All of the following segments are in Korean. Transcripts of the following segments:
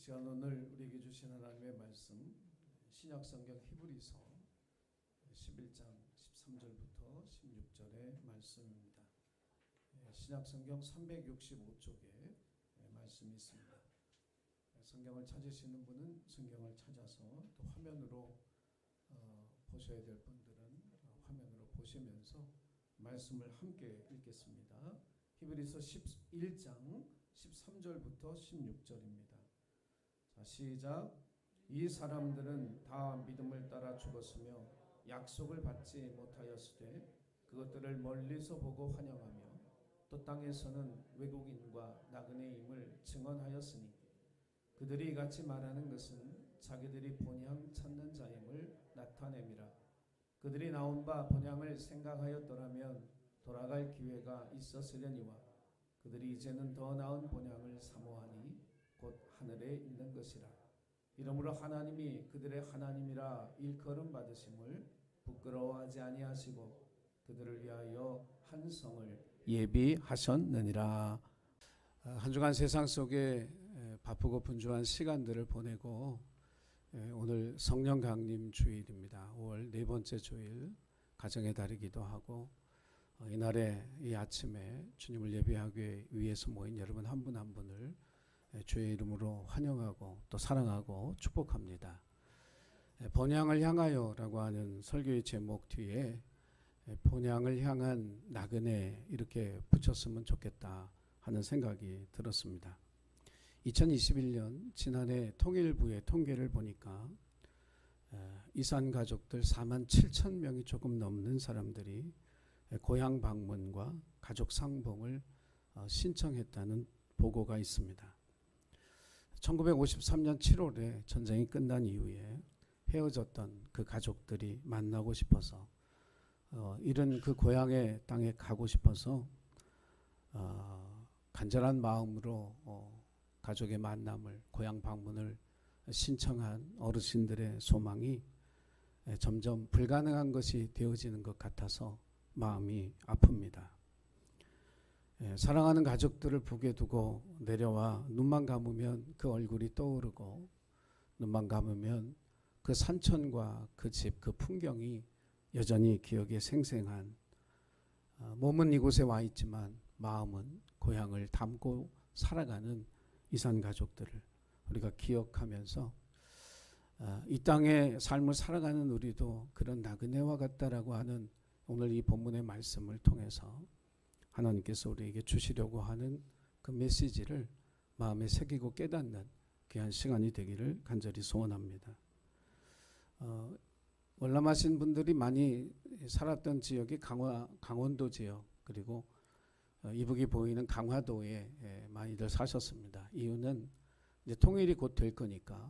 시간 오늘 우리에게 주신 하나님의 말씀 신약성경 히브리서 11장 13절부터 16절의 말씀입니다. 신약성경 365쪽에 말씀이 있습니다. 성경을 찾으시는 분은 성경을 찾아서 또 화면으로 보셔야 될 분들은 화면으로 보시면서 말씀을 함께 읽겠습니다. 히브리서 11장 13절부터 16절입니다. 자, 시작. 이 사람들은 다 믿음을 따라 죽었으며 약속을 받지 못하였으되 그것들을 멀리서 보고 환영하며 또 땅에서는 외국인과 나그네임을 증언하였으니 그들이 이같이 말하는 것은 자기들이 본향 찾는 자임을 나타냄이라. 그들이 나온 바 본향을 생각하였더라면 돌아갈 기회가 있었으려니와 그들이 이제는 더 나은 본향을 사모하니 곧 하늘에 있는 것이라. 이러므로 하나님이 그들의 하나님이라 일컬음 받으심을 부끄러워하지 아니하시고 그들을 위하여 한 성을 예비하셨느니라. 한 주간 세상 속에 바쁘고 분주한 시간들을 보내고 오늘 성령 강림 주일입니다. 5월 네 번째 주일 가정의 달이기도 하고 이날에 이 아침에 주님을 예배하기 위해서 모인 여러분 한 분 한 분을 주의 이름으로 환영하고 또 사랑하고 축복합니다. 본향을 향하여라고 하는 설교의 제목 뒤에 본향을 향한 나그네 이렇게 붙였으면 좋겠다 하는 생각이 들었습니다. 2021년 지난해 통일부의 통계를 보니까 이산 가족들 4만 7천 명이 조금 넘는 사람들이 고향 방문과 가족 상봉을 신청했다는 보고가 있습니다. 1953년 7월에 전쟁이 끝난 이후에 헤어졌던 그 가족들이 만나고 싶어서 이런 그 고향의 땅에 가고 싶어서 간절한 마음으로 가족의 만남을 고향 방문을 신청한 어르신들의 소망이 점점 불가능한 것이 되어지는 것 같아서 마음이 아픕니다. 사랑하는 가족들을 북에 두고 내려와 눈만 감으면 그 얼굴이 떠오르고 눈만 감으면 그 산천과 그 집, 그 풍경이 여전히 기억에 생생한 몸은 이곳에 와 있지만 마음은 고향을 담고 살아가는 이산 가족들을 우리가 기억하면서 이 땅의 삶을 살아가는 우리도 그런 나그네와 같다라고 하는 오늘 이 본문의 말씀을 통해서 하나님께서 우리에게 주시려고 하는 그 메시지를 마음에 새기고 깨닫는 귀한 시간이 되기를 간절히 소원합니다. 월남하신 분들이 많이 살았던 지역이 강원도 지역 그리고 이북이 보이는 강화도에 많이들 사셨습니다. 이유는 이제 통일이 곧 될 거니까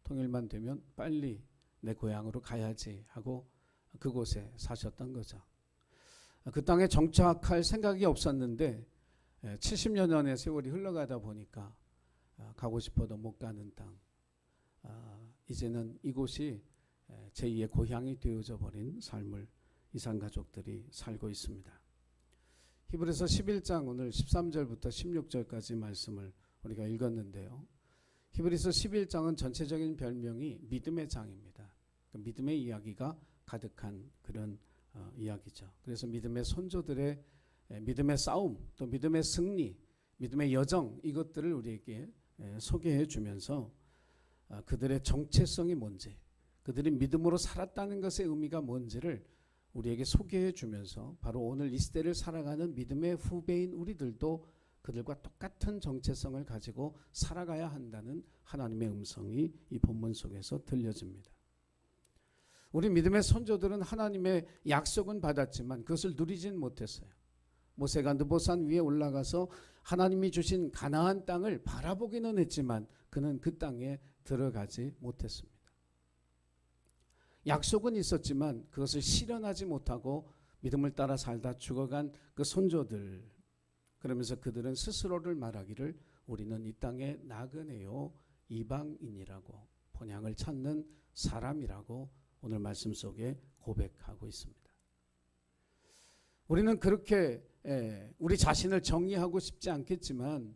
통일만 되면 빨리 내 고향으로 가야지 하고 그곳에 사셨던 거죠. 그 땅에 정착할 생각이 없었는데 70여 년의 세월이 흘러가다 보니까 가고 싶어도 못 가는 땅, 이제는 이곳이 제2의 고향이 되어져 버린 삶을 이산 가족들이 살고 있습니다. 히브리서 11장 오늘 13절부터 16절까지 말씀을 우리가 읽었는데요. 히브리서 11장은 전체적인 별명이 믿음의 장입니다. 믿음의 이야기가 가득한 그런 이야기죠. 그래서 믿음의 선조들의 믿음의 싸움, 또 믿음의 승리, 믿음의 여정 이것들을 우리에게 소개해 주면서 그들의 정체성이 뭔지, 그들이 믿음으로 살았다는 것의 의미가 뭔지를 우리에게 소개해 주면서 바로 오늘 이 시대를 살아가는 믿음의 후배인 우리들도 그들과 똑같은 정체성을 가지고 살아가야 한다는 하나님의 음성이 이 본문 속에서 들려집니다. 우리 믿음의 선조들은 하나님의 약속은 받았지만 그것을 누리진 못했어요. 모세가 느보산 위에 올라가서 하나님이 주신 가나안 땅을 바라보기는 했지만 그는 그 땅에 들어가지 못했습니다. 약속은 있었지만 그것을 실현하지 못하고 믿음을 따라 살다 죽어간 그 선조들, 그러면서 그들은 스스로를 말하기를 우리는 이 땅에 나그네요 이방인이라고 본향을 찾는 사람이라고 오늘 말씀 속에 고백하고 있습니다. 우리는 그렇게 우리 자신을 정의하고 싶지 않겠지만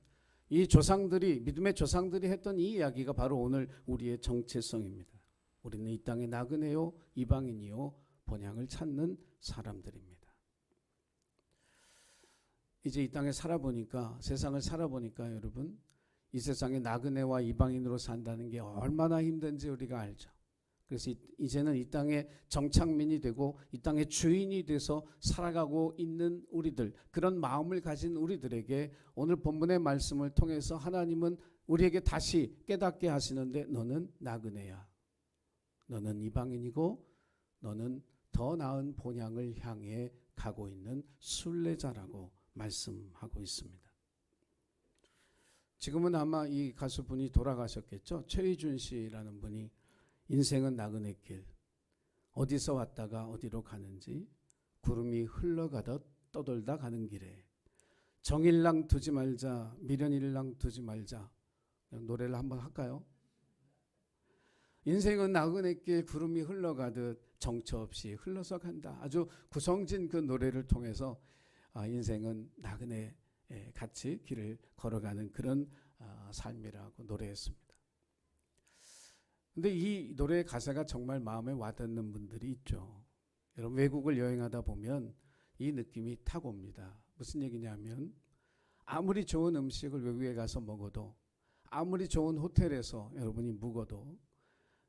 이 조상들이, 믿음의 조상들이 했던 이 이야기가 바로 오늘 우리의 정체성입니다. 우리는 이 땅의 나그네요 이방인이요 본향을 찾는 사람들입니다. 이제 이 땅에 살아보니까, 세상을 살아보니까 여러분, 이 세상에 나그네와 이방인으로 산다는 게 얼마나 힘든지 우리가 알죠. 그래서 이제는 이 땅의 정착민이 되고 이 땅의 주인이 돼서 살아가고 있는 우리들, 그런 마음을 가진 우리들에게 오늘 본문의 말씀을 통해서 하나님은 우리에게 다시 깨닫게 하시는데, 너는 나그네야, 너는 이방인이고 너는 더 나은 본향을 향해 가고 있는 순례자라고 말씀하고 있습니다. 지금은 아마 이 가수분이 돌아가셨겠죠. 최희준 씨라는 분이 인생은 나그네길, 어디서 왔다가 어디로 가는지 구름이 흘러가듯 떠돌다 가는 길에 정일랑 두지 말자, 미련일랑 두지 말자. 노래를 한번 할까요? 인생은 나그네길, 구름이 흘러가듯 정처 없이 흘러서 간다. 아주 구성진 그 노래를 통해서 인생은 나그네 같이 길을 걸어가는 그런 삶이라고 노래했습니다. 근데 이 노래의 가사가 정말 마음에 와닿는 분들이 있죠. 여러분, 외국을 여행하다 보면 이 느낌이 타고 옵니다. 무슨 얘기냐면, 아무리 좋은 음식을 외국에 가서 먹어도, 아무리 좋은 호텔에서 여러분이 묵어도,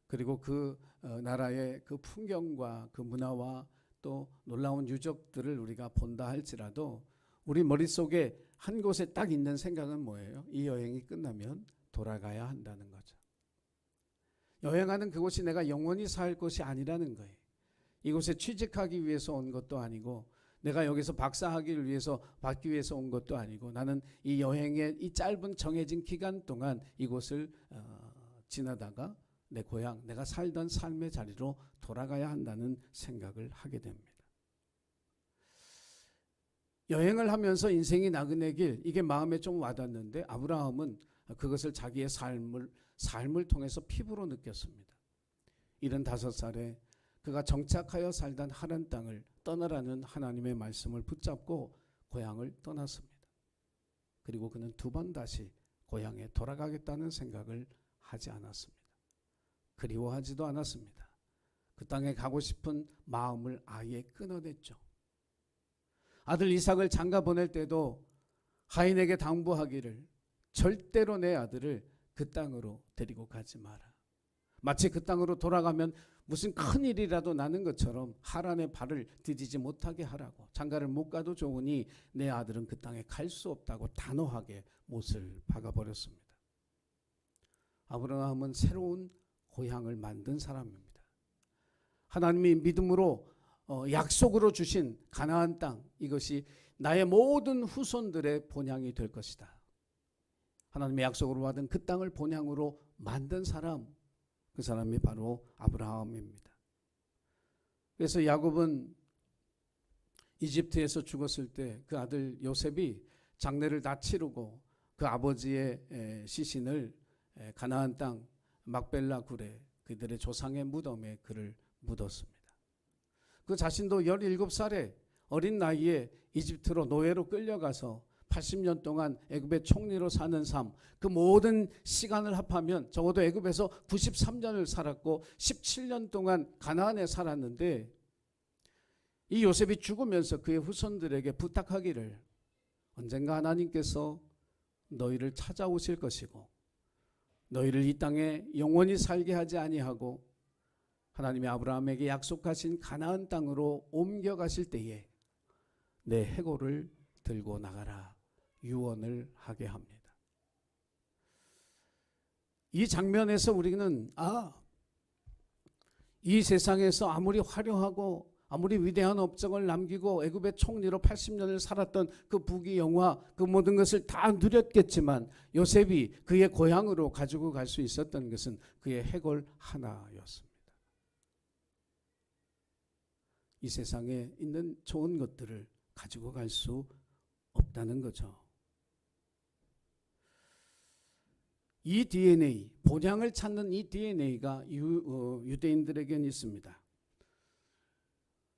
그리고 그 나라의 그 풍경과 그 문화와 또 놀라운 유적들을 우리가 본다 할지라도 우리 머릿속에 한 곳에 딱 있는 생각은 뭐예요? 이 여행이 끝나면 돌아가야 한다는 거죠. 여행하는 그곳이 내가 영원히 살 곳이 아니라는 거예요. 이곳에 취직하기 위해서 온 것도 아니고, 내가 여기서 박사학위를 위해서 받기 위해서 온 것도 아니고, 나는 이 여행의 이 짧은 정해진 기간 동안 이곳을 지나다가 내 고향, 내가 살던 삶의 자리로 돌아가야 한다는 생각을 하게 됩니다. 여행을 하면서 인생이 나그네 길, 이게 마음에 좀 와닿는데, 아브라함은 그것을 자기의 삶을 통해서 피부로 느꼈습니다. 75살에 그가 정착하여 살던 하란 땅을 떠나라는 하나님의 말씀을 붙잡고 고향을 떠났습니다. 그리고 그는 2번 다시 고향에 돌아가겠다는 생각을 하지 않았습니다. 그리워하지도 않았습니다. 그 땅에 가고 싶은 마음을 아예 끊어냈죠. 아들 이삭을 장가 보낼 때도 하인에게 당부하기를, 절대로 내 아들을 그 땅으로 데리고 가지 마라. 마치 그 땅으로 돌아가면 무슨 큰일이라도 나는 것처럼 하란의 발을 디디지 못하게 하라고, 장가를 못 가도 좋으니 내 아들은 그 땅에 갈 수 없다고 단호하게 못을 박아버렸습니다. 아브라함은 새로운 고향을 만든 사람입니다. 하나님이 믿음으로 약속으로 주신 가나안 땅, 이것이 나의 모든 후손들의 본향이 될 것이다. 하나님의 약속으로 받은 그 땅을 본향으로 만든 사람, 그 사람이 바로 아브라함입니다. 그래서 야곱은 이집트에서 죽었을 때 그 아들 요셉이 장례를 다 치르고 그 아버지의 시신을 가나안 땅 막벨라 굴에 그들의 조상의 무덤에 그를 묻었습니다. 그 자신도 17살에 어린 나이에 이집트로 노예로 끌려가서 80년 동안 애굽의 총리로 사는 삶, 그 모든 시간을 합하면 적어도 애굽에서 93년을 살았고 17년 동안 가나안에 살았는데, 이 요셉이 죽으면서 그의 후손들에게 부탁하기를, 언젠가 하나님께서 너희를 찾아오실 것이고 너희를 이 땅에 영원히 살게 하지 아니하고 하나님이 아브라함에게 약속하신 가나안 땅으로 옮겨가실 때에 내 해골을 들고 나가라 유언을 하게 합니다. 이 장면에서 우리는 이 세상에서 아무리 화려하고 아무리 위대한 업적을 남기고 애굽의 총리로 80년을 살았던 그 부귀 영화, 그 모든 것을 다 누렸겠지만 요셉이 그의 고향으로 가지고 갈 수 있었던 것은 그의 해골 하나였습니다. 이 세상에 있는 좋은 것들을 가지고 갈 수 없다는 거죠. 이 DNA, 본향을 찾는 이 DNA가 유대인들에게는 있습니다.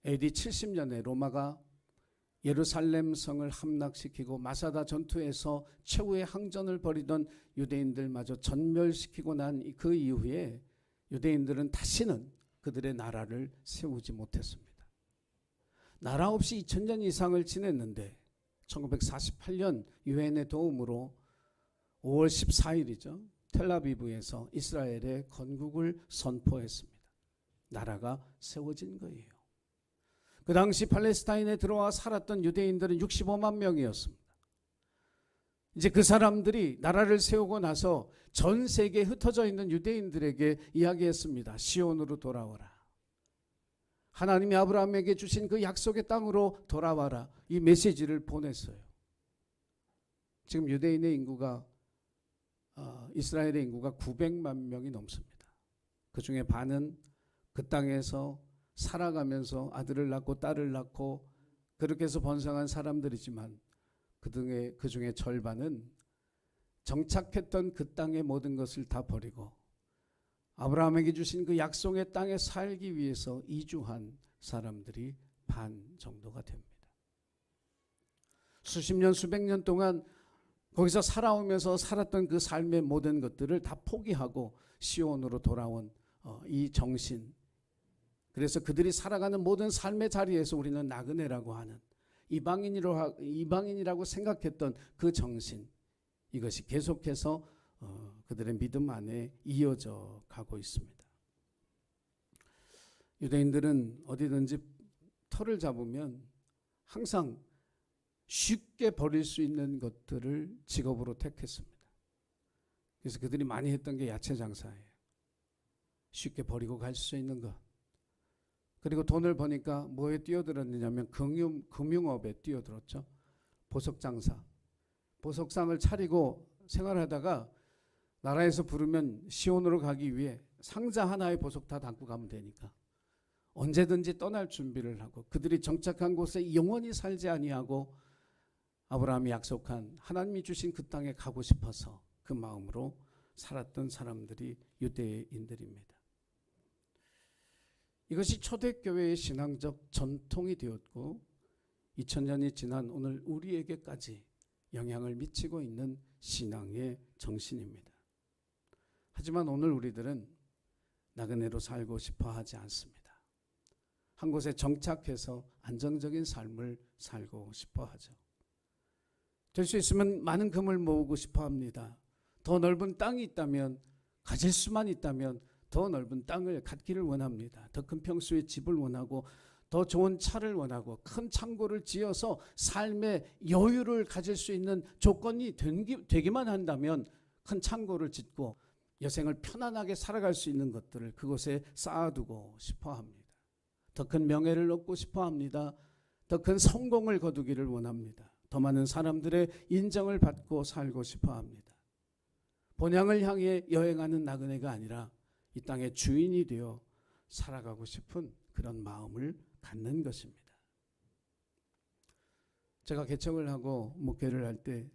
AD 70년에 로마가 예루살렘 성을 함락시키고 마사다 전투에서 최후의 항전을 벌이던 유대인들마저 전멸시키고 난 그 이후에 유대인들은 다시는 그들의 나라를 세우지 못했습니다. 나라 없이 2000년 이상을 지냈는데 1948년 유엔의 도움으로 5월 14일이죠. 텔아비브에서 이스라엘의 건국을 선포했습니다. 나라가 세워진 거예요. 그 당시 팔레스타인에 들어와 살았던 유대인들은 65만 명이었습니다. 이제 그 사람들이 나라를 세우고 나서 전 세계에 흩어져 있는 유대인들에게 이야기했습니다. 시온으로 돌아와라. 하나님이 아브라함에게 주신 그 약속의 땅으로 돌아와라. 이 메시지를 보냈어요. 지금 유대인의 인구가 이스라엘의 인구가 900만 명이 넘습니다. 그 중에 반은 그 땅에서 살아가면서 아들을 낳고 딸을 낳고 그렇게 해서 번성한 사람들이지만 그 중에 절반은 정착했던 그 땅의 모든 것을 다 버리고 아브라함에게 주신 그 약속의 땅에 살기 위해서 이주한 사람들이 반 정도가 됩니다. 수십 년 수백 년 동안 거기서 살아오면서 살았던 그 삶의 모든 것들을 다 포기하고 시온으로 돌아온 이 정신, 그래서 그들이 살아가는 모든 삶의 자리에서 우리는 나그네라고 하는 이방인이라고 생각했던 그 정신, 이것이 계속해서 그들의 믿음 안에 이어져 가고 있습니다. 유대인들은 어디든지 터를 잡으면 항상 쉽게 버릴 수 있는 것들을 직업으로 택했습니다. 그래서 그들이 많이 했던 게 야채 장사예요. 쉽게 버리고 갈 수 있는 것. 그리고 돈을 버니까 뭐에 뛰어들었느냐면 금융업에 뛰어들었죠. 보석 장사. 보석상을 차리고 생활하다가 나라에서 부르면 시온으로 가기 위해 상자 하나의 보석 다 담고 가면 되니까 언제든지 떠날 준비를 하고 그들이 정착한 곳에 영원히 살지 아니하고 아브라함이 약속한 하나님이 주신 그 땅에 가고 싶어서 그 마음으로 살았던 사람들이 유대인들입니다. 이것이 초대교회의 신앙적 전통이 되었고 2000년이 지난 오늘 우리에게까지 영향을 미치고 있는 신앙의 정신입니다. 하지만 오늘 우리들은 나그네로 살고 싶어 하지 않습니다. 한 곳에 정착해서 안정적인 삶을 살고 싶어 하죠. 될 수 있으면 많은 금을 모으고 싶어 합니다. 더 넓은 땅이 있다면, 가질 수만 있다면 더 넓은 땅을 갖기를 원합니다. 더 큰 평수의 집을 원하고 더 좋은 차를 원하고 큰 창고를 지어서 삶의 여유를 가질 수 있는 조건이 되기만 한다면 큰 창고를 짓고 여생을 편안하게 살아갈 수 있는 것들을 그곳에 쌓아두고 싶어 합니다. 더 큰 명예를 얻고 싶어 합니다. 더 큰 성공을 거두기를 원합니다. 더 많은 사람들의 인정을 받고 살고 싶어 합니다. 본향을 향해 여행하는 나그네가 아니라 이 땅의 주인이 되어 살아가고 싶은 그런 마음을 갖는 것입니다. 제가 개척을 하고 목회를 할 때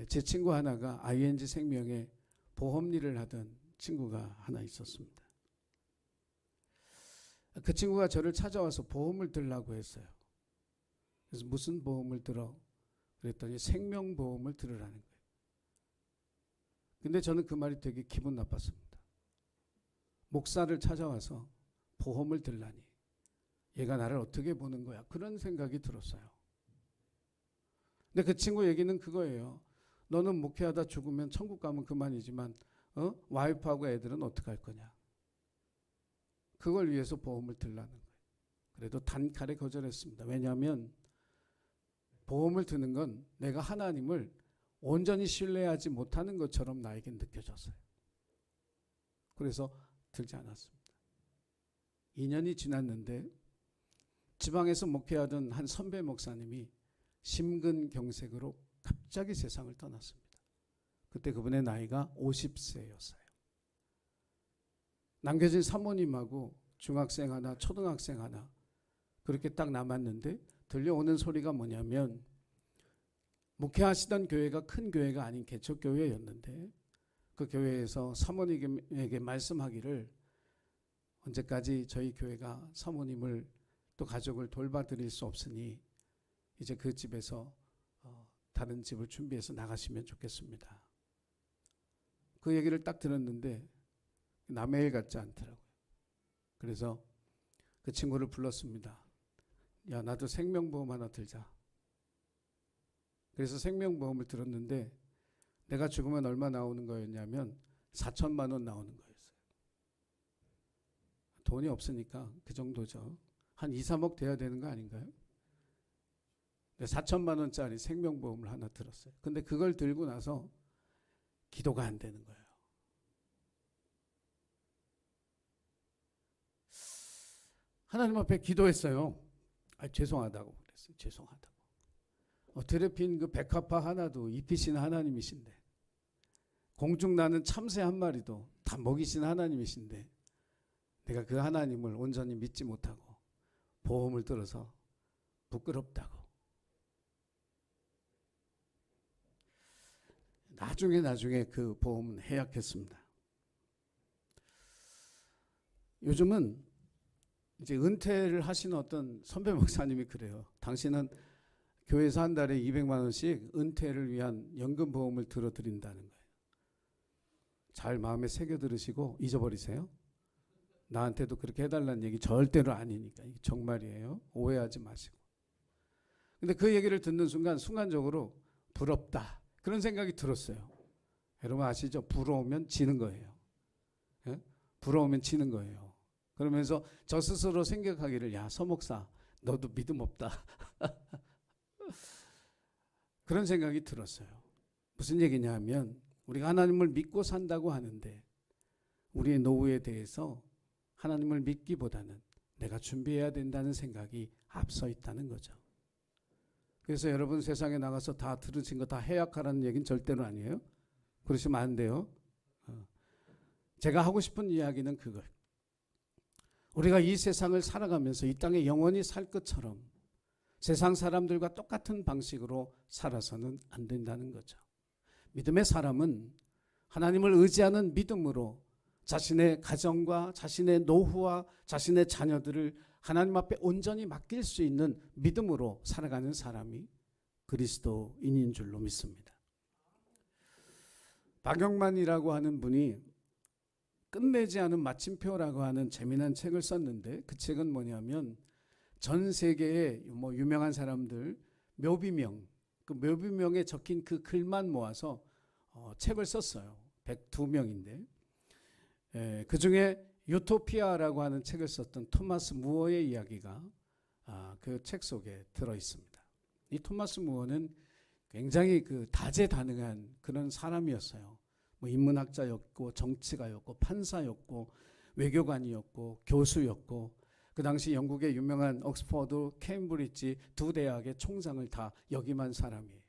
제 친구 하나가 ING 생명에 보험 일을 하던 친구가 하나 있었습니다. 그 친구가 저를 찾아와서 보험을 들라고 했어요. 그래서 무슨 보험을 들어? 그랬더니 생명보험을 들으라는 거예요. 근데 저는 그 말이 되게 기분 나빴습니다. 목사를 찾아와서 보험을 들라니 얘가 나를 어떻게 보는 거야? 그런 생각이 들었어요. 근데 그 친구 얘기는 그거예요. 너는 목회하다 죽으면 천국 가면 그만이지만 와이프하고 애들은 어떻게 할 거냐? 그걸 위해서 보험을 들라는 거예요. 그래도 단칼에 거절했습니다. 왜냐하면 보험을 드는 건 내가 하나님을 온전히 신뢰하지 못하는 것처럼 나에게 느껴졌어요. 그래서 들지 않았습니다. 2년이 지났는데 지방에서 목회하던 한 선배 목사님이 심근경색으로 갑자기 세상을 떠났습니다. 그때 그분의 나이가 50세였어요. 남겨진 사모님하고 중학생 하나, 초등학생 하나 그렇게 딱 남았는데 들려오는 소리가 뭐냐면 목회하시던 교회가 큰 교회가 아닌 개척교회였는데 그 교회에서 사모님에게 말씀하기를 언제까지 저희 교회가 사모님을 또 가족을 돌봐드릴 수 없으니 이제 그 집에서 다른 집을 준비해서 나가시면 좋겠습니다. 그 얘기를 딱 들었는데 남의 일 같지 않더라고요. 그래서 그 친구를 불렀습니다. 야, 나도 생명보험 하나 들자. 그래서 생명보험을 들었는데 내가 죽으면 얼마 나오는 거였냐면 4천만 원 나오는 거였어요. 돈이 없으니까 그 정도죠. 한 2, 3억 돼야 되는 거 아닌가요? 4천만 원짜리 생명보험을 하나 들었어요. 근데 그걸 들고 나서 기도가 안 되는 거예요. 하나님 앞에 기도했어요. 죄송하다고 그랬어요. 죄송하다고. 드레핀 그 백합화 하나도 입히시는 하나님이신데, 공중 나는 참새 한 마리도 다 먹이시는 하나님이신데, 내가 그 하나님을 온전히 믿지 못하고 보험을 들어서 부끄럽다고. 나중에 그 보험은 해약했습니다. 요즘은 이제 은퇴를 하시는 어떤 선배 목사님이 그래요. 당신은 교회에서 한 달에 200만 원씩 은퇴를 위한 연금보험을 들어드린다는 거예요. 잘 마음에 새겨 들으시고 잊어버리세요. 나한테도 그렇게 해달라는 얘기 절대로 아니니까. 이게 정말이에요. 오해하지 마시고. 근데 그 얘기를 듣는 순간 순간적으로 부럽다 그런 생각이 들었어요. 여러분 아시죠? 부러우면 지는 거예요. 예? 부러우면 지는 거예요. 그러면서 저 스스로 생각하기를, 야, 서목사 너도 믿음 없다. 그런 생각이 들었어요. 무슨 얘기냐 하면 우리가 하나님을 믿고 산다고 하는데 우리의 노후에 대해서 하나님을 믿기보다는 내가 준비해야 된다는 생각이 앞서 있다는 거죠. 그래서 여러분 세상에 나가서 다 들으신 거 다 해약하라는 얘기는 절대로 아니에요. 그러시면 안 돼요. 제가 하고 싶은 이야기는 그걸, 우리가 이 세상을 살아가면서 이 땅에 영원히 살 것처럼 세상 사람들과 똑같은 방식으로 살아서는 안 된다는 거죠. 믿음의 사람은 하나님을 의지하는 믿음으로 자신의 가정과 자신의 노후와 자신의 자녀들을 하나님 앞에 온전히 맡길 수 있는 믿음으로 살아가는 사람이 그리스도인인 줄로 믿습니다. 박영만이라고 하는 분이 끝내지 않은 마침표라고 하는 재미난 책을 썼는데, 그 책은 뭐냐면 전 세계의 유명한 사람들 묘비명, 그 묘비명에 적힌 그 글만 모아서 책을 썼어요. 102명인데 그 중에 유토피아라고 하는 책을 썼던 토마스 무어의 이야기가 그 책 속에 들어 있습니다. 이 토마스 무어는 굉장히 그 다재다능한 그런 사람이었어요. 인문학자였고 정치가였고 판사였고 외교관이었고 교수였고, 그 당시 영국의 유명한 옥스퍼드, 케임브리지 두 대학의 총장을 다 역임한 사람이에요.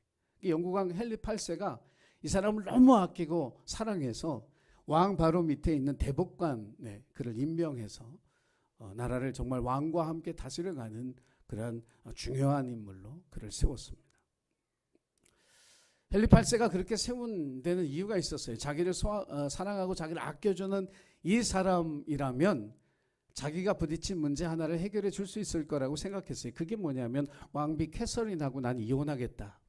영국왕 헨리 8세가 이 사람을 너무 아끼고 사랑해서 왕 바로 밑에 있는 대법관에 그를 임명해서 나라를 정말 왕과 함께 다스려가는 그러한 중요한 인물로 그를 세웠습니다. 헨리 8세가 그렇게 세운 데는 이유가 있었어요. 자기를 사랑하고 자기를 아껴주는 이 사람이라면 자기가 부딪힌 문제 하나를 해결해 줄 수 있을 거라고 생각했어요. 그게 뭐냐면 왕비 캐서린하고 난 이혼하겠다.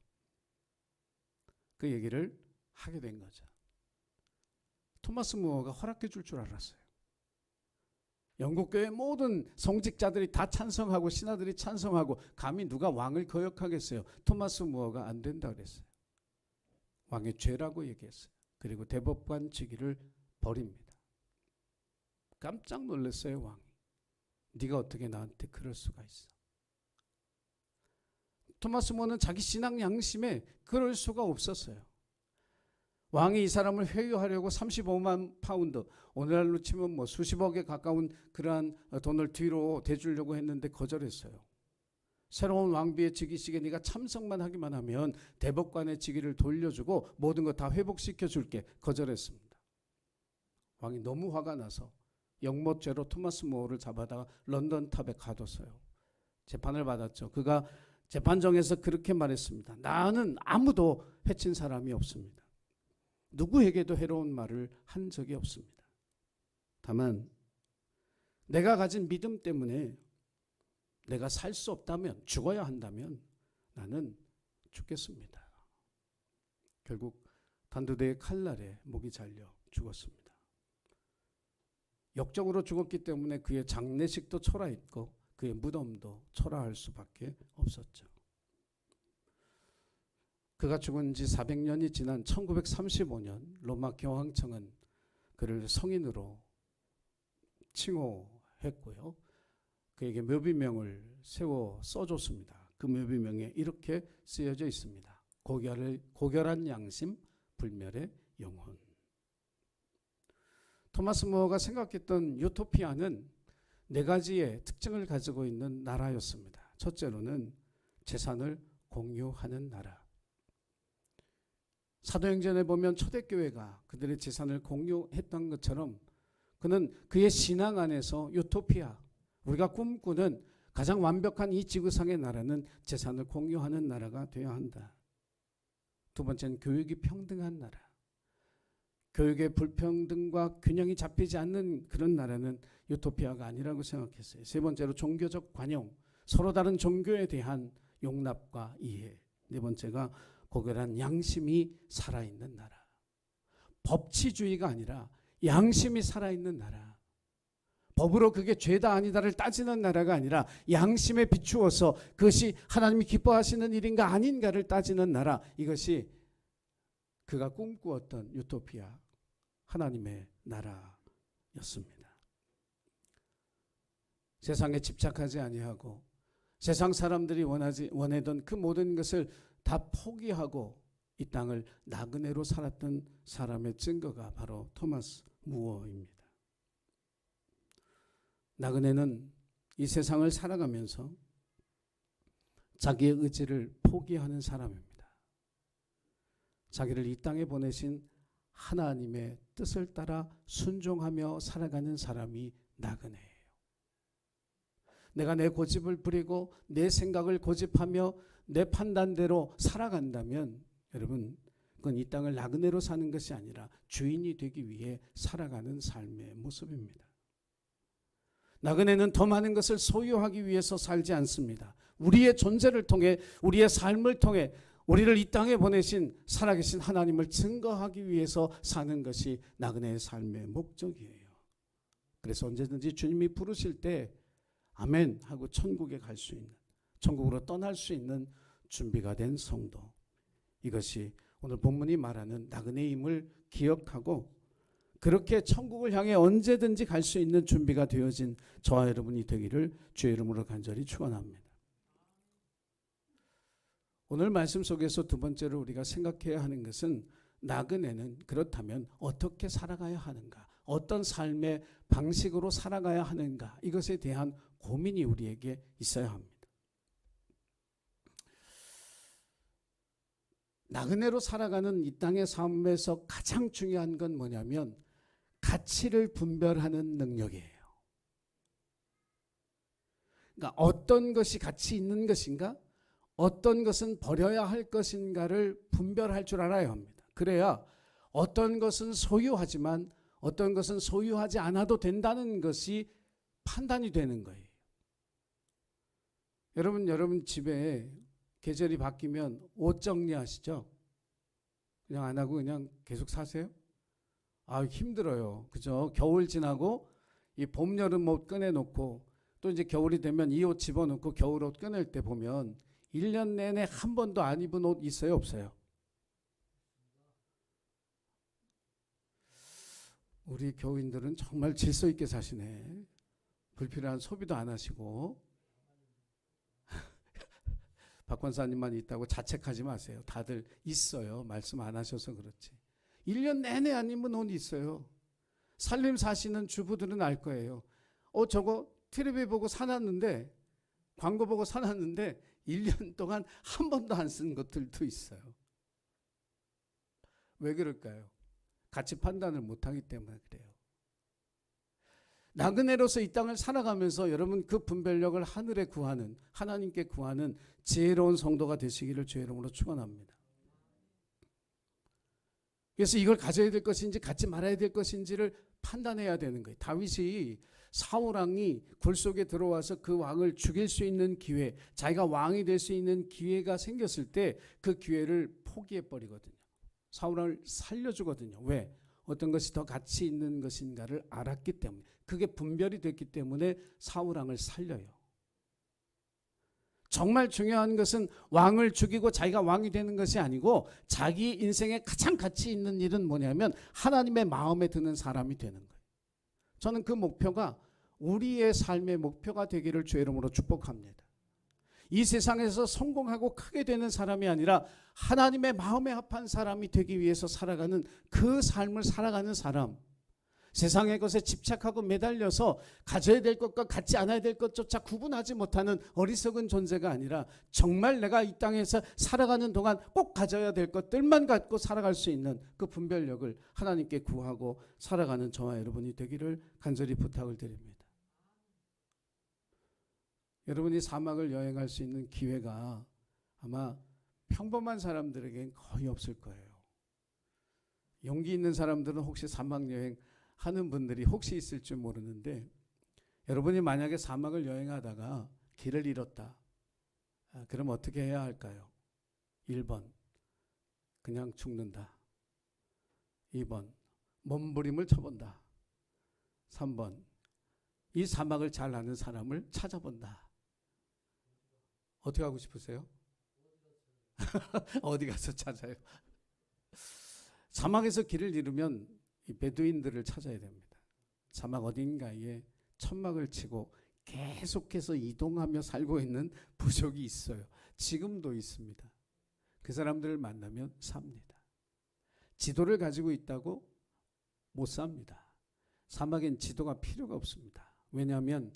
그 얘기를 하게 된 거죠. 토마스 무어가 허락해 줄 줄 알았어요. 영국교회 모든 성직자들이 다 찬성하고 신하들이 찬성하고 감히 누가 왕을 거역하겠어요. 토마스 무어가 안 된다 그랬어요. 왕의 죄라고 얘기했어요. 그리고 대법관 직위를 버립니다. 깜짝 놀랐어요. 왕이. 네가 어떻게 나한테 그럴 수가 있어. 토마스 무어는 자기 신앙 양심에 그럴 수가 없었어요. 왕이 이 사람을 회유하려고 35만 파운드, 오늘날로 치면 수십억에 가까운 그러한 돈을 뒤로 대주려고 했는데 거절했어요. 새로운 왕비의 즉위식에 네가 참석만 하기만 하면 대법관의 직위를 돌려주고 모든 거 다 회복시켜 줄게. 거절했습니다. 왕이 너무 화가 나서 영모죄로 토마스 무어를 잡아다가 런던 탑에 가뒀어요. 재판을 받았죠. 그가 재판정에서 그렇게 말했습니다. 나는 아무도 해친 사람이 없습니다. 누구에게도 해로운 말을 한 적이 없습니다. 다만 내가 가진 믿음 때문에 내가 살 수 없다면, 죽어야 한다면 나는 죽겠습니다. 결국 단두대의 칼날에 목이 잘려 죽었습니다. 역적으로 죽었기 때문에 그의 장례식도 초라했고 그의 무덤도 초라할 수밖에 없었죠. 그가 죽은 지 400년이 지난 1935년 로마 교황청은 그를 성인으로 칭호했고요. 그에게 묘비명을 세워 써줬습니다. 그 묘비명에 이렇게 쓰여져 있습니다. 고결한 양심, 불멸의 영혼. 토마스 무어가 생각했던 유토피아는 4가지의 특징을 가지고 있는 나라였습니다. 첫째로는 재산을 공유하는 나라. 사도행전에 보면 초대교회가 그들의 재산을 공유했던 것처럼 그는 그의 신앙 안에서 유토피아, 우리가 꿈꾸는 가장 완벽한 이 지구상의 나라는 재산을 공유하는 나라가 되어야 한다. 두 번째는 교육이 평등한 나라. 교육의 불평등과 균형이 잡히지 않는 그런 나라는 유토피아가 아니라고 생각했어요. 세 번째로 종교적 관용, 서로 다른 종교에 대한 용납과 이해. 네 번째가 고결한 양심이 살아있는 나라. 법치주의가 아니라 양심이 살아있는 나라. 법으로 그게 죄다 아니다를 따지는 나라가 아니라 양심에 비추어서 그것이 하나님이 기뻐하시는 일인가 아닌가를 따지는 나라. 이것이 그가 꿈꾸었던 유토피아, 하나님의 나라였습니다. 세상에 집착하지 아니하고 세상 사람들이 원하던 그 모든 것을 다 포기하고 이 땅을 나그네로 살았던 사람의 증거가 바로 토마스 무어입니다. 나그네는 이 세상을 살아가면서 자기의 의지를 포기하는 사람입니다. 자기를 이 땅에 보내신 하나님의 뜻을 따라 순종하며 살아가는 사람이 나그네예요. 내가 내 고집을 부리고 내 생각을 고집하며 내 판단대로 살아간다면 여러분 그건 이 땅을 나그네로 사는 것이 아니라 주인이 되기 위해 살아가는 삶의 모습입니다. 나그네는 더 많은 것을 소유하기 위해서 살지 않습니다. 우리의 존재를 통해 우리의 삶을 통해 우리를 이 땅에 보내신 살아계신 하나님을 증거하기 위해서 사는 것이 나그네의 삶의 목적이에요. 그래서 언제든지 주님이 부르실 때 아멘 하고 천국에 갈 수 있는, 천국으로 떠날 수 있는 준비가 된 성도. 이것이 오늘 본문이 말하는 나그네임을 기억하고 그렇게 천국을 향해 언제든지 갈 수 있는 준비가 되어진 저와 여러분이 되기를 주의 이름으로 간절히 축원합니다. 오늘 말씀 속에서 두 번째로 우리가 생각해야 하는 것은 나그네는 그렇다면 어떻게 살아가야 하는가, 어떤 삶의 방식으로 살아가야 하는가, 이것에 대한 고민이 우리에게 있어야 합니다. 나그네로 살아가는 이 땅의 삶에서 가장 중요한 건 뭐냐면 가치를 분별하는 능력이에요. 그러니까 어떤 것이 가치 있는 것인가, 어떤 것은 버려야 할 것인가를 분별할 줄 알아야 합니다. 그래야 어떤 것은 소유하지만 어떤 것은 소유하지 않아도 된다는 것이 판단이 되는 거예요. 여러분 집에 계절이 바뀌면 옷 정리하시죠? 그냥 안 하고 그냥 계속 사세요? 아, 힘들어요. 그죠? 겨울 지나고 이 봄, 여름 옷 꺼내놓고 또 이제 겨울이 되면 이 옷 집어넣고 겨울 옷 꺼낼 때 보면 1년 내내 한 번도 안 입은 옷 있어요? 없어요? 우리 교인들은 정말 질서 있게 사시네. 불필요한 소비도 안 하시고. 박 권사님만 있다고 자책하지 마세요. 다들 있어요. 말씀 안 하셔서 그렇지. 1년 내내 안 입은 옷 있어요. 살림 사시는 주부들은 알 거예요. 저거 텔레비 보고 사놨는데, 광고 보고 사놨는데 1년 동안 한 번도 안 쓴 것들도 있어요. 왜 그럴까요? 가치 판단을 못하기 때문에 그래요. 나그네로서 이 땅을 살아가면서 여러분 그 분별력을 하늘에 구하는, 하나님께 구하는 지혜로운 성도가 되시기를 주의 이름으로 축원합니다. 그래서 이걸 가져야 될 것인지 갖지 말아야 될 것인지를 판단해야 되는 거예요. 다윗이 사울 왕이 굴 속에 들어와서 그 왕을 죽일 수 있는 기회, 자기가 왕이 될 수 있는 기회가 생겼을 때 그 기회를 포기해 버리거든요. 사울 왕을 살려주거든요. 왜? 어떤 것이 더 가치 있는 것인가를 알았기 때문에, 그게 분별이 됐기 때문에 사울 왕을 살려요. 정말 중요한 것은 왕을 죽이고 자기가 왕이 되는 것이 아니고, 자기 인생에 가장 가치 있는 일은 뭐냐면 하나님의 마음에 드는 사람이 되는 거예요. 저는 그 목표가 우리의 삶의 목표가 되기를 주의 이름으로 축복합니다. 이 세상에서 성공하고 크게 되는 사람이 아니라 하나님의 마음에 합한 사람이 되기 위해서 살아가는 그 삶을 살아가는 사람, 세상의 것에 집착하고 매달려서 가져야 될 것과 갖지 않아야 될 것조차 구분하지 못하는 어리석은 존재가 아니라, 정말 내가 이 땅에서 살아가는 동안 꼭 가져야 될 것들만 갖고 살아갈 수 있는 그 분별력을 하나님께 구하고 살아가는 저와 여러분이 되기를 간절히 부탁을 드립니다. 여러분이 사막을 여행할 수 있는 기회가 아마 평범한 사람들에겐 거의 없을 거예요. 용기 있는 사람들은 혹시 사막 여행 하는 분들이 혹시 있을지 모르는데, 여러분이 만약에 사막을 여행하다가 길을 잃었다. 그럼 어떻게 해야 할까요? 1번, 그냥 죽는다. 2번, 몸부림을 쳐본다. 3번, 이 사막을 잘 아는 사람을 찾아본다. 어떻게 하고 싶으세요? 어디 가서 찾아요? 사막에서 길을 잃으면 이 베두인들을 찾아야 됩니다. 사막 어딘가에 천막을 치고 계속해서 이동하며 살고 있는 부족이 있어요. 지금도 있습니다. 그 사람들을 만나면 삽니다. 지도를 가지고 있다고 못 삽니다. 사막엔 지도가 필요가 없습니다. 왜냐하면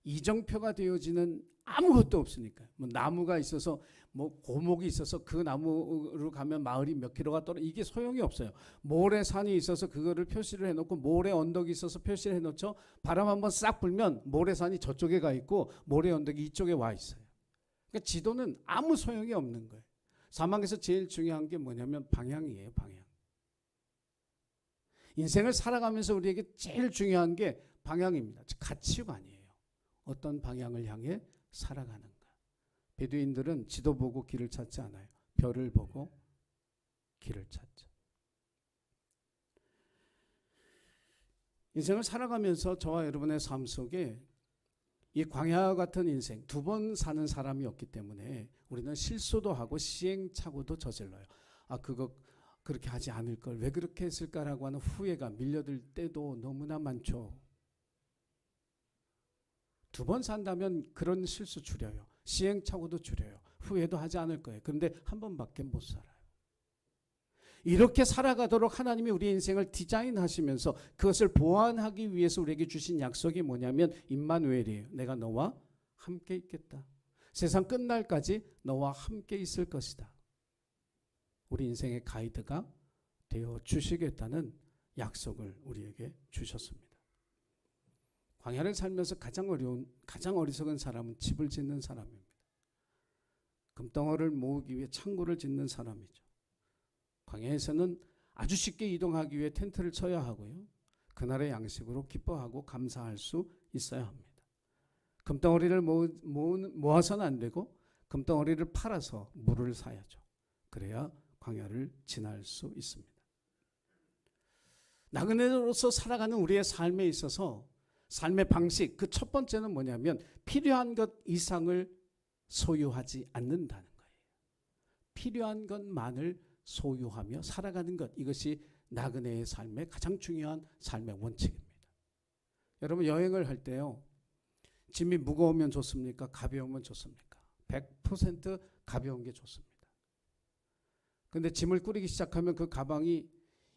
이정표가 되어지는 아무것도 없으니까. 뭐 나무가 있어서, 뭐 고목이 있어서 그 나무로 가면 마을이 몇 킬로가 떨어, 이게 소용이 없어요. 모래산이 있어서 그거를 표시를 해놓고, 모래 언덕이 있어서 표시를 해놓죠. 바람 한번 싹 불면 모래산이 저쪽에 가 있고 모래 언덕이 이쪽에 와 있어요. 그러니까 지도는 아무 소용이 없는 거예요. 사막에서 제일 중요한 게 뭐냐면 방향이에요. 방향. 인생을 살아가면서 우리에게 제일 중요한 게 방향입니다. 가치관이에요. 어떤 방향을 향해 살아가는가. 베두인들은 지도 보고 길을 찾지 않아요. 별을 보고 길을 찾죠. 인생을 살아가면서 저와 여러분의 삶 속에 이 광야 같은 인생, 2번 사는 사람이 없기 때문에 우리는 실수도 하고 시행착오도 저질러요. 그거 그렇게 하지 않을 걸, 왜 그렇게 했을까라고 하는 후회가 밀려들 때도 너무나 많죠. 2번 산다면 그런 실수 줄여요. 시행착오도 줄여요. 후회도 하지 않을 거예요. 그런데 한 번밖에 못 살아요. 이렇게 살아가도록 하나님이 우리 인생을 디자인하시면서 그것을 보완하기 위해서 우리에게 주신 약속이 뭐냐면 임마누엘이에요. 내가 너와 함께 있겠다. 세상 끝날까지 너와 함께 있을 것이다. 우리 인생의 가이드가 되어 주시겠다는 약속을 우리에게 주셨습니다. 광야를 살면서 가장 어리석은 사람은 집을 짓는 사람입니다. 금덩어리를 모으기 위해 창고를 짓는 사람이죠. 광야에서는 아주 쉽게 이동하기 위해 텐트를 쳐야 하고요. 그날의 양식으로 기뻐하고 감사할 수 있어야 합니다. 금덩어리를 모아서는 안 되고 금덩어리를 팔아서 물을 사야죠. 그래야 광야를 지날 수 있습니다. 나그네로서 살아가는 우리의 삶에 있어서 삶의 방식, 그 첫 번째는 뭐냐면 필요한 것 이상을 소유하지 않는다는 거예요. 필요한 것만을 소유하며 살아가는 것, 이것이 나그네의 삶의 가장 중요한 삶의 원칙입니다. 여러분 여행을 할 때요, 짐이 무거우면 좋습니까? 가벼우면 좋습니까? 100% 가벼운 게 좋습니다. 근데 짐을 꾸리기 시작하면 그 가방이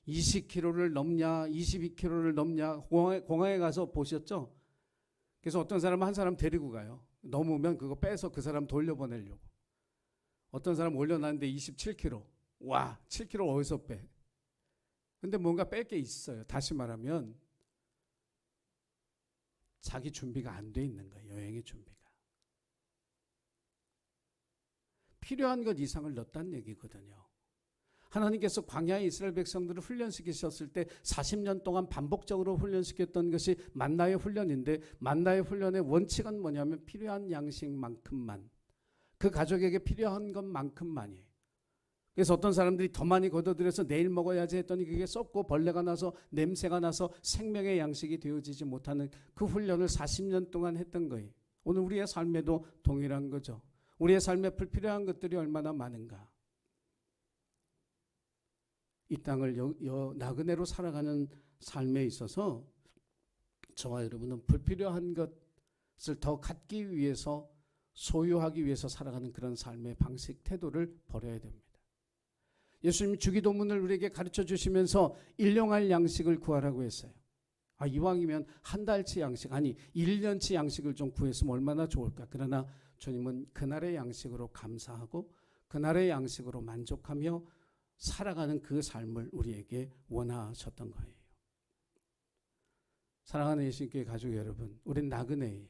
20kg를 넘냐 22kg를 넘냐, 공항에 가서 보셨죠? 그래서 어떤 사람은 한 사람 데리고 가요. 넘으면 그거 빼서 그 사람 돌려보내려고. 어떤 사람 올려놨는데 27kg. 와, 7kg 어디서 빼? 근데 뭔가 뺄 게 있어요. 다시 말하면 자기 준비가 안 돼 있는 거예요. 여행의 준비가. 필요한 것 이상을 넣었다는 얘기거든요. 하나님께서 광야에 이스라엘 백성들을 훈련시키셨을 때 40년 동안 반복적으로 훈련시켰던 것이 만나의 훈련인데, 만나의 훈련의 원칙은 뭐냐면 필요한 양식만큼만, 그 가족에게 필요한 것만큼만이에요. 그래서 어떤 사람들이 더 많이 걷어들여서 내일 먹어야지 했더니 그게 썩고 벌레가 나서 냄새가 나서 생명의 양식이 되어지지 못하는 그 훈련을 40년 동안 했던 거예요. 오늘 우리의 삶에도 동일한 거죠. 우리의 삶에 불필요한 것들이 얼마나 많은가. 이 땅을 나그네로 살아가는 삶에 있어서 저와 여러분은 불필요한 것을 더 갖기 위해서, 소유하기 위해서 살아가는 그런 삶의 방식, 태도를 버려야 됩니다. 예수님이 주기도문을 우리에게 가르쳐 주시면서 일용할 양식을 구하라고 했어요. 이왕이면 한 달치 양식, 아니 1년치 양식을 좀 구했으면 얼마나 좋을까. 그러나 주님은 그날의 양식으로 감사하고 그날의 양식으로 만족하며 살아가는 그 삶을 우리에게 원하셨던 거예요. 사랑하는 예수님께 가족 여러분, 우린 나그네예요.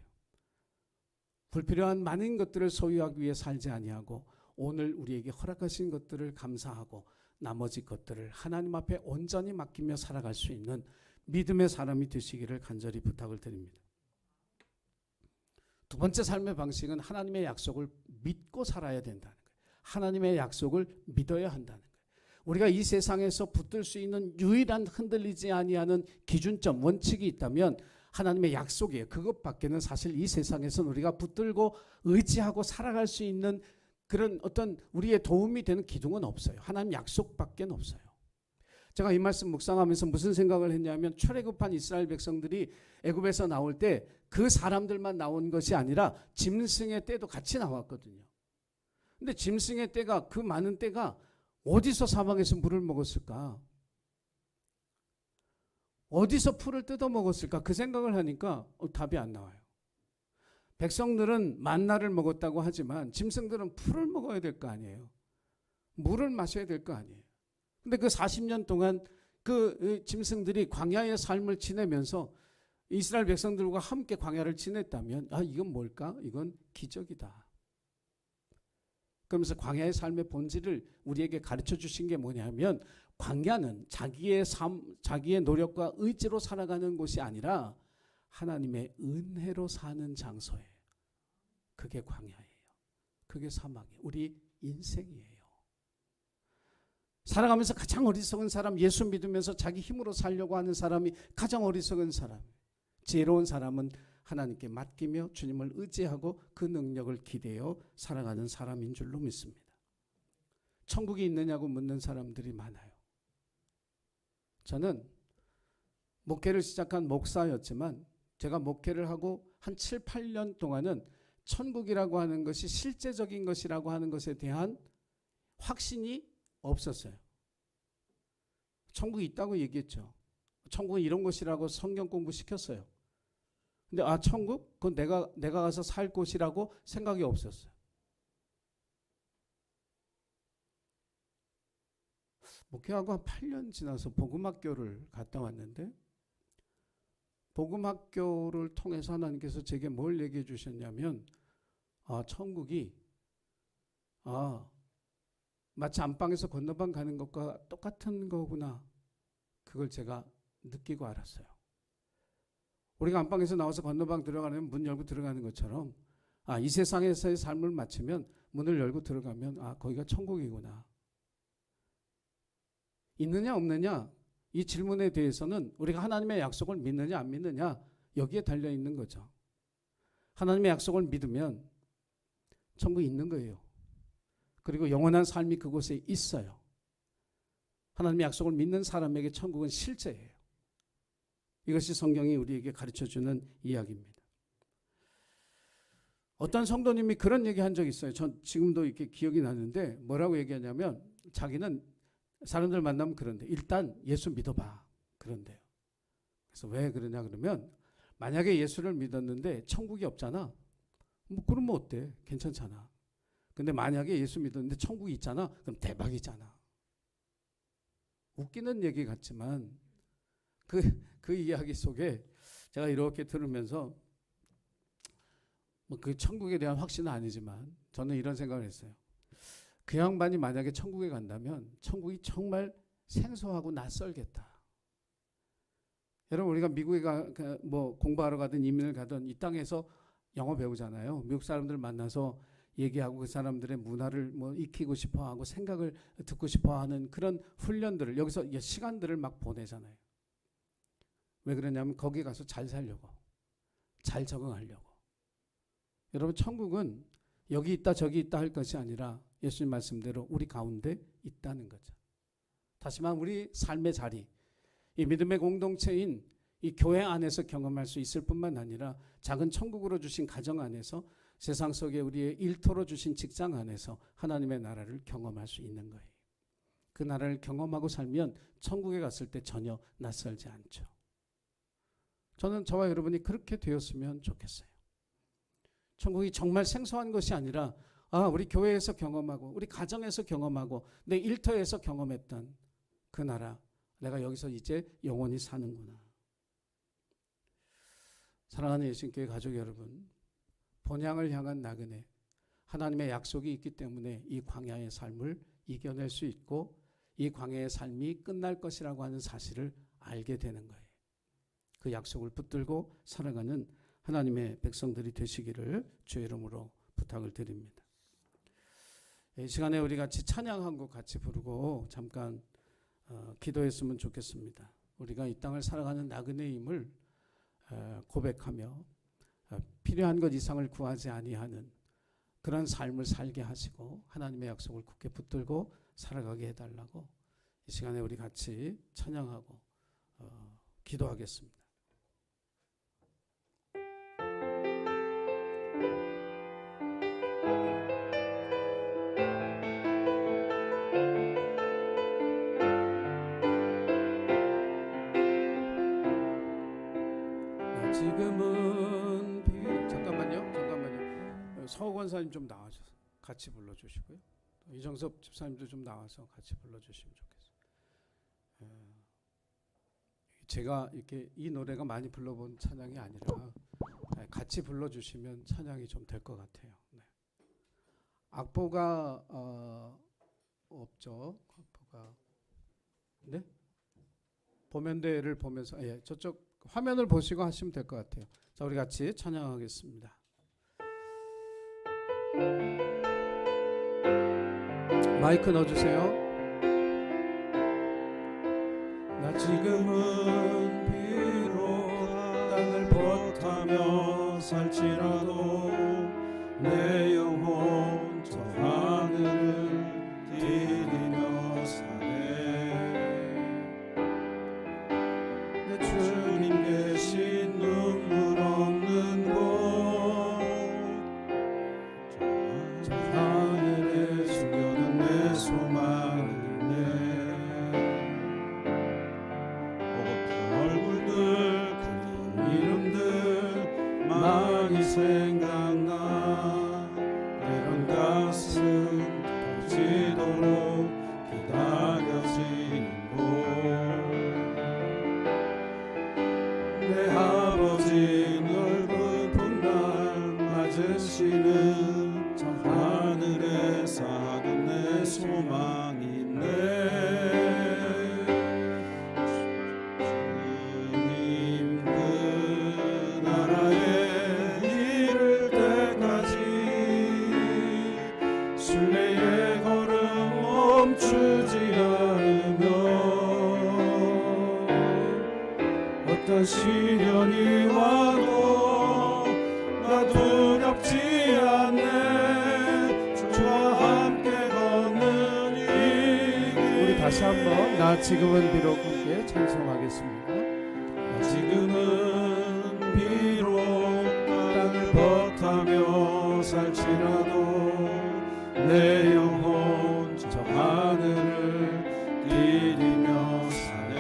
불필요한 많은 것들을 소유하기 위해 살지 아니하고 오늘 우리에게 허락하신 것들을 감사하고 나머지 것들을 하나님 앞에 온전히 맡기며 살아갈 수 있는 믿음의 사람이 되시기를 간절히 부탁을 드립니다. 두 번째 삶의 방식은 하나님의 약속을 믿고 살아야 된다는 거예요. 하나님의 약속을 믿어야 한다는 거예요. 우리가 이 세상에서 붙들 수 있는 유일한 흔들리지 아니하는 기준점, 원칙이 있다면 하나님의 약속이에요. 그것밖에는 사실 이 세상에서는 우리가 붙들고 의지하고 살아갈 수 있는 그런 어떤 우리의 도움이 되는 기둥은 없어요. 하나님 약속밖에 없어요. 제가 이 말씀 묵상하면서 무슨 생각을 했냐면, 출애굽한 이스라엘 백성들이 애굽에서 나올 때 그 사람들만 나온 것이 아니라 짐승의 떼도 같이 나왔거든요. 근데 짐승의 떼가, 그 많은 떼가 어디서 사방에서 물을 먹었을까? 어디서 풀을 뜯어 먹었을까? 그 생각을 하니까 답이 안 나와요. 백성들은 만나를 먹었다고 하지만 짐승들은 풀을 먹어야 될 거 아니에요. 물을 마셔야 될 거 아니에요. 근데 그 40년 동안 그 짐승들이 광야의 삶을 지내면서 이스라엘 백성들과 함께 광야를 지냈다면 이건 뭘까? 이건 기적이다. 그러면서 광야의 삶의 본질을 우리에게 가르쳐 주신 게 뭐냐면, 광야는 자기의 삶, 자기의 노력과 의지로 살아가는 곳이 아니라 하나님의 은혜로 사는 장소예요. 그게 광야예요. 그게 사막이에요. 우리 인생이에요. 살아가면서 가장 어리석은 사람, 예수 믿으면서 자기 힘으로 살려고 하는 사람이 가장 어리석은 사람. 지혜로운 사람은 하나님께 맡기며 주님을 의지하고 그 능력을 기대어 살아가는 사람인 줄로 믿습니다. 천국이 있느냐고 묻는 사람들이 많아요. 저는 목회를 시작한 목사였지만 제가 목회를 하고 한 7, 8년 동안은 천국이라고 하는 것이 실제적인 것이라고 하는 것에 대한 확신이 없었어요. 천국이 있다고 얘기했죠. 천국은 이런 것이라고 성경 공부 시켰어요. 근데 천국? 그건 내가 가서 살 곳이라고 생각이 없었어요. 목회하고 한 8년 지나서 복음학교를 갔다 왔는데, 복음학교를 통해서 하나님께서 제게 뭘 얘기해 주셨냐면, 천국이 마치 안방에서 건너방 가는 것과 똑같은 거구나. 그걸 제가 느끼고 알았어요. 우리가 안방에서 나와서 건너방 들어가면 문 열고 들어가는 것처럼, 이 세상에서의 삶을 마치면 문을 열고 들어가면 거기가 천국이구나. 있느냐 없느냐, 이 질문에 대해서는 우리가 하나님의 약속을 믿느냐 안 믿느냐, 여기에 달려있는 거죠. 하나님의 약속을 믿으면 천국이 있는 거예요. 그리고 영원한 삶이 그곳에 있어요. 하나님의 약속을 믿는 사람에게 천국은 실제예요. 이것이 성경이 우리에게 가르쳐주는 이야기입니다. 어떤 성도님이 그런 얘기 한 적이 있어요. 전 지금도 이렇게 기억이 나는데, 뭐라고 얘기하냐면, 자기는 사람들 만나면 그런데, 일단 예수 믿어봐. 그런데요. 그래서 왜 그러냐 그러면, 만약에 예수를 믿었는데 천국이 없잖아. 그러면 어때? 괜찮잖아. 근데 만약에 예수 믿었는데 천국이 있잖아. 그럼 대박이잖아. 웃기는 얘기 같지만 그 이야기 속에 제가 이렇게 들으면서 그 천국에 대한 확신은 아니지만 저는 이런 생각을 했어요. 그 양반이 만약에 천국에 간다면 천국이 정말 생소하고 낯설겠다. 여러분, 우리가 미국에 뭐 공부하러 가든 이민을 가든 이 땅에서 영어 배우잖아요. 미국 사람들 만나서 얘기하고 그 사람들의 문화를 뭐 익히고 싶어하고 생각을 듣고 싶어하는 그런 훈련들을 여기서 시간들을 막 보내잖아요. 왜 그러냐면 거기 가서 잘 살려고, 잘 적응하려고. 여러분, 천국은 여기 있다 저기 있다 할 것이 아니라 예수님 말씀대로 우리 가운데 있다는 거죠. 다시 말하면 우리 삶의 자리, 이 믿음의 공동체인 이 교회 안에서 경험할 수 있을 뿐만 아니라 작은 천국으로 주신 가정 안에서, 세상 속에 우리의 일터로 주신 직장 안에서 하나님의 나라를 경험할 수 있는 거예요. 그 나라를 경험하고 살면 천국에 갔을 때 전혀 낯설지 않죠. 저는 저와 여러분이 그렇게 되었으면 좋겠어요. 천국이 정말 생소한 것이 아니라 우리 교회에서 경험하고 우리 가정에서 경험하고 내 일터에서 경험했던 그 나라, 내가 여기서 이제 영원히 사는구나. 사랑하는 예수님교회 가족 여러분, 본향을 향한 나그네, 하나님의 약속이 있기 때문에 이 광야의 삶을 이겨낼 수 있고 이 광야의 삶이 끝날 것이라고 하는 사실을 알게 되는 거예요. 그 약속을 붙들고 살아가는 하나님의 백성들이 되시기를 주의 이름으로 부탁을 드립니다. 이 시간에 우리 같이 찬양 한 곡 같이 부르고 잠깐 기도했으면 좋겠습니다. 우리가 이 땅을 살아가는 나그네임을 고백하며 필요한 것 이상을 구하지 아니하는 그런 삶을 살게 하시고 하나님의 약속을 굳게 붙들고 살아가게 해달라고 이 시간에 우리 같이 찬양하고 기도하겠습니다. 지금은 잠깐만요. 서호 권사님 좀 나와서 같이 불러주시고요. 이정섭 집사님도 좀 나와서 같이 불러주시면 좋겠어요. 제가 이렇게 이 노래가 많이 불러본 찬양이 아니라 같이 불러주시면 찬양이 좀 될 것 같아요. 네. 악보가 없죠. 악보가 네? 보면대를 보면서 저쪽 화면을 보시고 하시면 될 것 같아요. 자, 우리 같이 찬양하겠습니다. 마이크 넣어주세요. 나 지금은 비록 땅을 벗하며 살지라도 내 영혼 저 하늘을 디디며 사네. 내 주님 계신 눈물 없는 곳, 저 하늘에 숨겨둔 내 소망을 많이 생각나. 때론 가슴 터지도록 기다려지는 곳, 내 아버지 넓은 분날 맞으시는 저 하늘에 사둔 내 소망이 있네. 순례의 걸음 멈추지 않으며 어떤 시련이 와도 나 두렵지 않네. 주와 함께 걷는 이 길. 우리 다시 한번 나 지금은 비록 함께 찬송하겠습니다. 나 지금은 비록 땅을 벗하며 살지라도 내 영혼 저 하늘을 디디며 사네.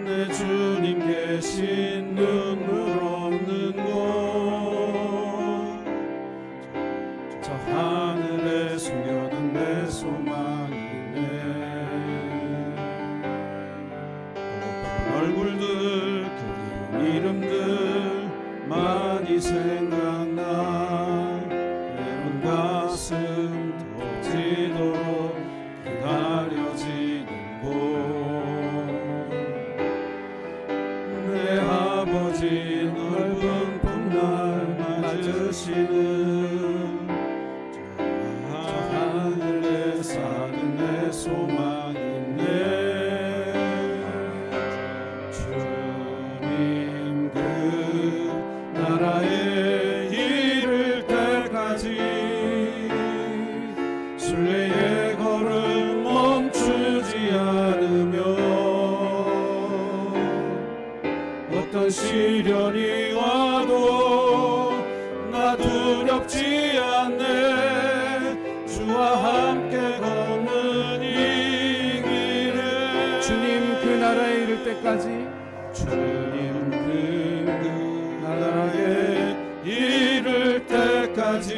내 주님 계신 눈물 없는 곳, 저 하늘에 숨겨둔 내 소망이 있네. 보고픈 얼굴들 그리운 이름들 많이 생각나. 이루어지도록 기다려지는 곳 내 아버지 넓은 봄날 맞으시는 저 하늘에 사는 내 소망 있네 주님 그 나라에 이를 때까지 순례의 걸음 멈추지 않으며 어떤 시련이 와도 나 두렵지 않네 주와 함께 걷는 이 길에 주님 그 나라에 이를 때까지 주님 그 나라에 이를 때까지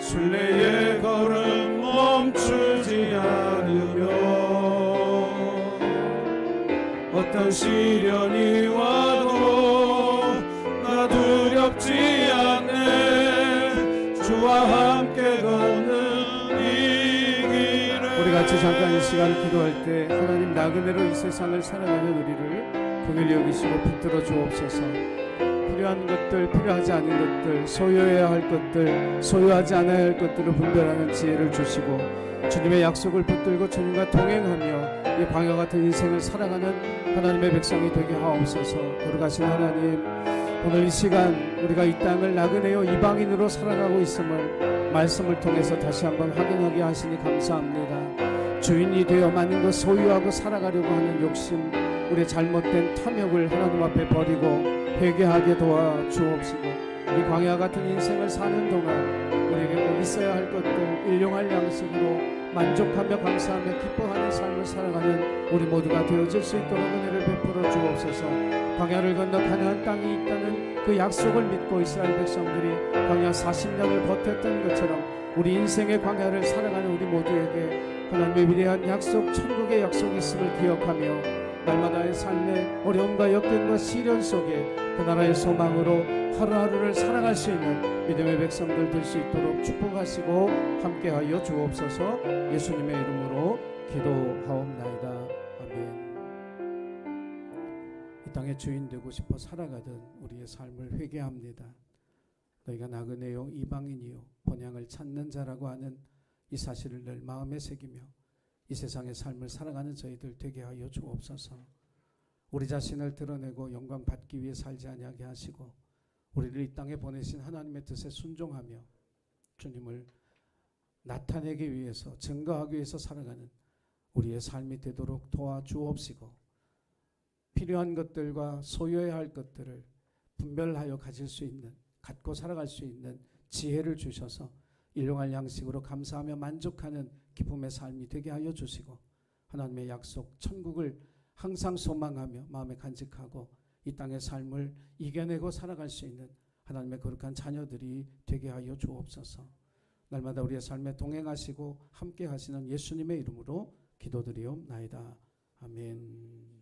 순례의 걸음 멈추지 않으며 어떤 시련이 와도 나 두렵지 않네 주와 함께 걷는 이 길에 우리 같이 잠깐 이 시간 기도할 때 하나님 나그네로 이 세상을 살아가는 우리를 긍휼히 여기시고 붙들어 주옵소서. 필요한 것들, 필요하지 않은 것들, 소유해야 할 것들, 소유하지 않아야 할 것들을 분별하는 지혜를 주시고 주님의 약속을 붙들고 주님과 동행하며 이 광야 같은 인생을 살아가는 하나님의 백성이 되게 하옵소서. 거룩하신 하나님, 오늘 이 시간 우리가 이 땅을 나그네요 이방인으로 살아가고 있음을 말씀을 통해서 다시 한번 확인하게 하시니 감사합니다. 주인이 되어 많은 것 소유하고 살아가려고 하는 욕심, 우리의 잘못된 탐욕을 하나님 앞에 버리고 회개하게 도와 주옵시고 이 광야 같은 인생을 사는 동안 우리에게 꼭 있어야 할 것들 일용할 양식으로 만족하며 감사하며 기뻐하는 삶을 살아가는 우리 모두가 되어질 수 있도록 은혜를 베풀어 주옵소서. 광야를 건너 가나안 땅이 있다는 그 약속을 믿고 이스라엘 백성들이 광야 40년을 버텼던 것처럼 우리 인생의 광야를 살아가는 우리 모두에게 하나님의 위대한 약속, 천국의 약속이 있음을 기억하며 날마다의 삶의 어려움과 역경과 시련 속에 그 나라의 소망으로 하루하루를 살아갈 수 있는 믿음의 백성들 될 수 있도록 축복하시고 함께하여 주옵소서. 예수님의 이름으로 기도하옵나이다. 아멘. 이 땅의 주인 되고 싶어 살아가던 우리의 삶을 회개합니다. 너희가 나그네요 이방인이요 본향을 찾는 자라고 하는 이 사실을 늘 마음에 새기며 이 세상의 삶을 살아가는 저희들 되게 하여 주옵소서. 우리 자신을 드러내고 영광 받기 위해 살지 아니하게 하시고 우리를 이 땅에 보내신 하나님의 뜻에 순종하며 주님을 나타내기 위해서 증거하기 위해서 살아가는 우리의 삶이 되도록 도와주옵시고 필요한 것들과 소유해야 할 것들을 분별하여 가질 수 있는, 갖고 살아갈 수 있는 지혜를 주셔서 일용할 양식으로 감사하며 만족하는 기쁨의 삶이 되게 하여 주시고 하나님의 약속 천국을 항상 소망하며 마음에 간직하고 이 땅의 삶을 이겨내고 살아갈 수 있는 하나님의 거룩한 자녀들이 되게 하여 주옵소서. 날마다 우리의 삶에 동행하시고 함께 하시는 예수님의 이름으로 기도드리옵나이다. 아멘.